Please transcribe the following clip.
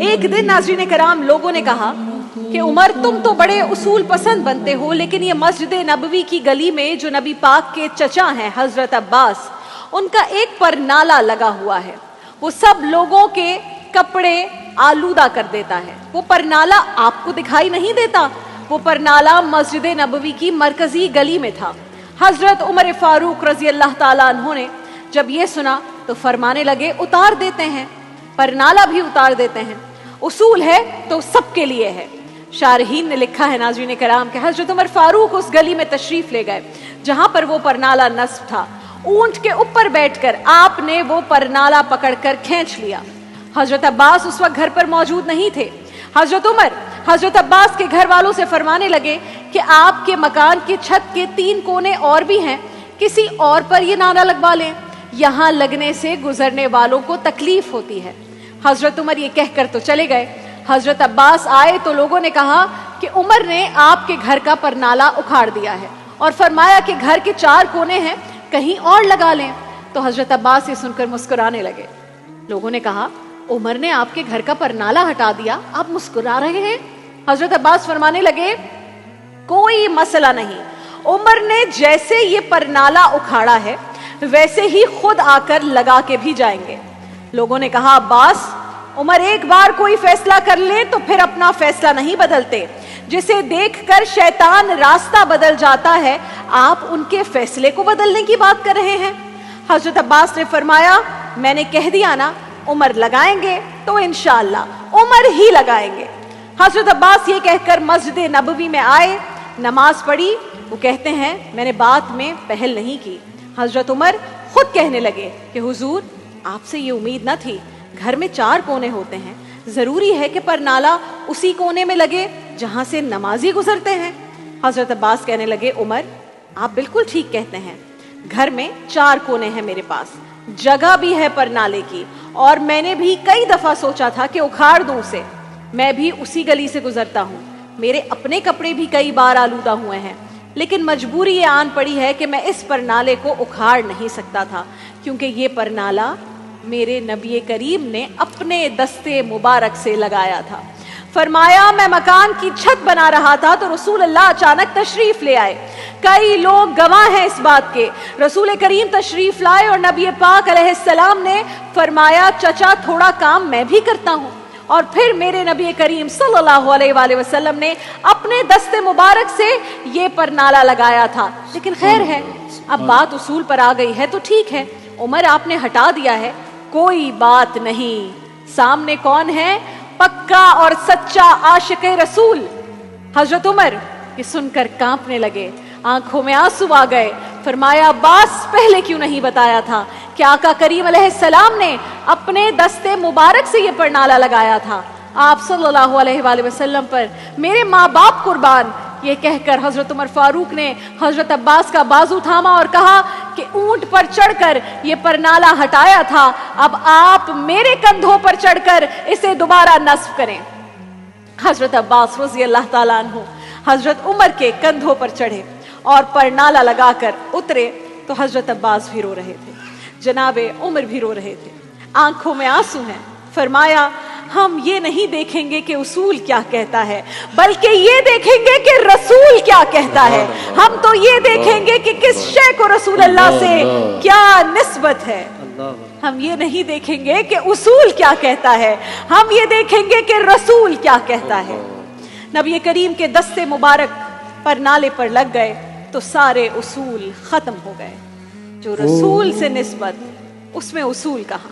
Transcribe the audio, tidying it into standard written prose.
ایک دن नाज़रीन کرام लोगों ने कहा कि उमर तुम तो बड़े उसूल पसंद बनते हो, लेकिन ये मस्जिद नबवी की गली में जो नबी पाक के चचा हैं हजरत अब्बास, उनका एक परनाला लगा हुआ है, वो सब लोगों के कपड़े आलूदा कर देता है। वो परनाला आपको दिखाई नहीं देता? वो परनाला मस्जिद नबवी की मरकजी गली में था। हजरत उमर फारूक रजी अल्लाह ताला अन्हु ने जब ये सुना तो फरमाने लगे उतार देते हैं, परनाला भी उतार देते हैं, उसूल है तो सबके लिए है। शारहीन ने लिखा है नाज़रीन कराम कि हजरत उमर फारूक उस गली में तशरीफ ले गए जहां पर वो परनाला नस्ब था। ऊंट के ऊपर बैठकर आपने वो परनाला पकड़कर खींच लिया। हजरत अब्बास उस वक्त घर पर मौजूद नहीं थे। हजरत उमर हजरत अब्बास के घर वालों से फरमाने लगे कि आपके मकान के छत के 3 कोने और भी हैं, किसी और पर ये नाला लगवा लें, यहाँ लगने से गुजरने वालों को तकलीफ होती है। हजरत उमर ये कहकर तो चले गए। हजरत अब्बास आए तो लोगों ने कहा कि उमर ने आपके घर का परनाला उखाड़ दिया है और फरमाया कि घर के 4 कोने हैं, कहीं और लगा लें। तो हजरत अब्बास ये सुनकर मुस्कुराने लगे। लोगों ने कहा उमर ने आपके घर का परनाला हटा दिया, आप मुस्कुरा रहे हैं? हजरत अब्बास फरमाने लगे कोई मसला नहीं, उमर ने जैसे ये परनाला उखाड़ा है वैसे ही खुद आकर लगा के भी जाएंगे। लोगों ने कहा अब्बास, उमर एक बार कोई फैसला कर ले तो फिर अपना फैसला नहीं बदलते, जिसे देखकर शैतान रास्ता बदल जाता है, आप उनके फैसले को बदलने की बात कर रहे हैं। हजरत अब्बास ने फरमाया मैंने कह दिया ना, उमर लगाएंगे तो इंशाअल्लाह उमर ही लगाएंगे। हजरत अब्बास ये कहकर मस्जिद नबवी में आए, नमाज पढ़ी। वो कहते हैं मैंने बात में पहल नहीं की। हजरत उमर खुद कहने लगे कि हुजूर आपसे ये उम्मीद न थी, घर में 4 कोने होते हैं, जरूरी है कि परनाला उसी कोने में लगे जहां से नमाजी गुजरते हैं। हजरत अब्बास कहने लगे उमर आप बिल्कुल ठीक कहते हैं, घर में 4 कोने हैं, मेरे पास जगह भी है परनाले की, और मैंने भी कई दफा सोचा था कि उखाड़ दूं उसे, मैं भी उसी गली से गुजरता हूं, मेरे अपने कपड़े भी कई बार आलूदा हुए हैं, लेकिन मजबूरी ये आन पड़ी है कि मैं इस परनाले को उखाड़ नहीं सकता था, क्योंकि ये परनाला मेरे नबी करीम ने अपने दस्ते मुबारक से लगाया था। फरमाया मैं मकान की छत बना रहा था तो रसूल अल्लाह अचानक तशरीफ ले आए। कई लोग गवाह हैं इस बात के। रसूल करीम तशरीफ लाए और नबी पाक अलैहिस्सलाम ने फरमाया चचा थोड़ा काम मैं भी करता हूँ, और फिर मेरे नबी करीम सल्लल्लाहु अलैहि वसल्लम ने अपने दस्ते मुबारक से ये परनाला लगाया था। लेकिन खैर है, अब बात उसूल पर आ गई है तो ठीक है, उमर आपने हटा दिया है, कोई बात नहीं। सामने कौन है? पक्का और सच्चा आशिक रसूल। हजरत उमर ये सुनकर कांपने लगे, आंखों में आंसू आ गए। फरमाया अब्बास पहले क्यों नहीं बताया था कि आका करीम अलैहिस्सलाम ने अपने दस्ते मुबारक से ये परनाला लगाया था। आप सल्लल्लाहु अलैहि वसल्लम पर मेरे माँ बाप कुर्बान। ये कहकर हजरत उमर फारूक ने हजरत अब्बास का बाजू थामा और कहा कि ऊंट पर चढ़कर ये परनाला हटाया था, अब आप मेरे कंधों पर चढ़कर इसे दोबारा नस्ब करें। हजरत अब्बास रज़ी अल्लाह ताला अन्हु हजरत उमर के कंधों पर चढ़े और परनाला लगाकर उतरे तो हजरत अब्बास भी रो रहे थे, जनाबे उमर भी रो रहे थे, आंखों में आंसू हैं। फरमाया हम ये नहीं देखेंगे कि उसूल क्या कहता है, बल्कि ये देखेंगे कि रसूल क्या कहता है। हम तो ये देखेंगे कि किस शे को रसूल अल्लाह से क्या निस्बत है। हम ये नहीं देखेंगे कि उसूल क्या कहता है, हम ये देखेंगे कि रसूल क्या कहता है। नबी करीम के दस्ते मुबारक परनाले पर लग गए तो सारे उसूल खत्म हो गए। जो रसूल से निस्बत, उसमें उसूल कहाँ।